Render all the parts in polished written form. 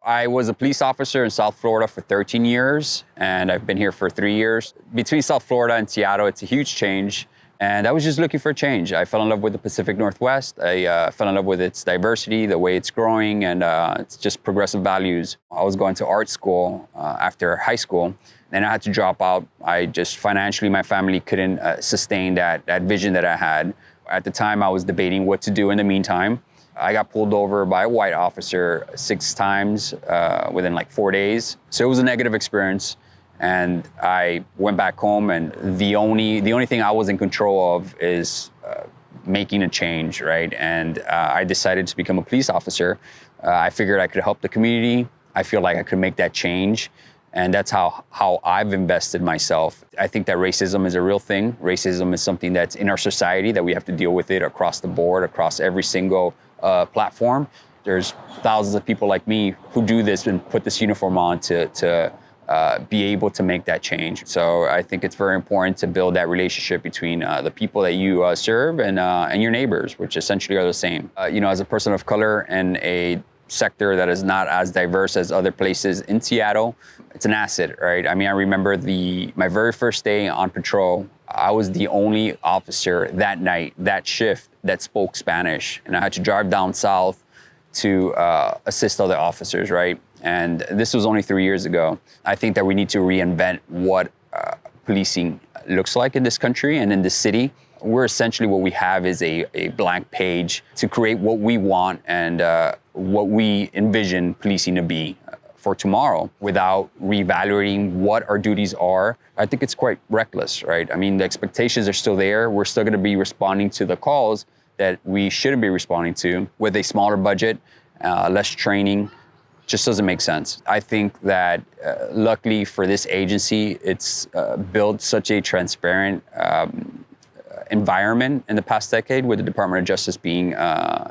I was a police officer in South Florida for 13 years, and I've been here for 3 years. Between South Florida and Seattle, it's a huge change. And I was just looking for a change. I fell in love with the Pacific Northwest. I fell in love with its diversity, the way it's growing, and it's just progressive values. I was going to art school after high school, and I had to drop out. I just financially, my family couldn't sustain that vision that I had. At the time, I was debating what to do in the meantime. I got pulled over by a white officer 6 times within like 4 days. So it was a negative experience. And I went back home, and the only thing I was in control of is making a change, right? And I decided to become a police officer. I figured I could help the community. I feel like I could make that change. And that's how I've invested myself. I think that racism is a real thing. Racism is something that's in our society that we have to deal with it across the board, across every single platform. There's thousands of people like me who do this and put this uniform on to be able to make that change. So I think it's very important to build that relationship between the people that you serve and your neighbors, which essentially are the same. As a person of color in a sector that is not as diverse as other places in Seattle, it's an asset, right? I mean, I remember my very first day on patrol, I was the only officer that night, that shift, that spoke Spanish. And I had to drive down south to assist other officers, right? And this was only 3 years ago. I think that we need to reinvent what policing looks like in this country and in this city. We're essentially, what we have is a blank page to create what we want and what we envision policing to be for tomorrow without reevaluating what our duties are. I think it's quite reckless, right? I mean, the expectations are still there. We're still gonna be responding to the calls that we shouldn't be responding to with a smaller budget, less training. Just doesn't make sense. I think that luckily for this agency, it's built such a transparent environment in the past decade with the Department of Justice being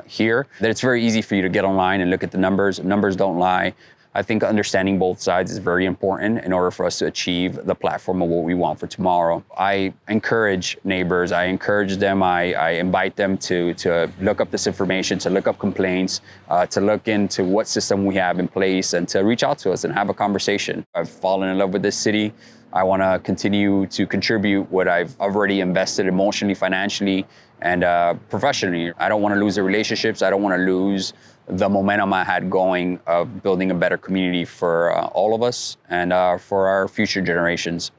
here, that it's very easy for you to get online and look at the numbers. Numbers don't lie. I think understanding both sides is very important in order for us to achieve the platform of what we want for tomorrow. I encourage neighbors, I encourage them, I invite them to look up this information, to look up complaints, to look into what system we have in place, and to reach out to us and have a conversation. I've fallen in love with this city. I want to continue to contribute what I've already invested emotionally, financially, and professionally. I don't want to lose the relationships. I don't want to lose the momentum I had going of building a better community for all of us and for our future generations.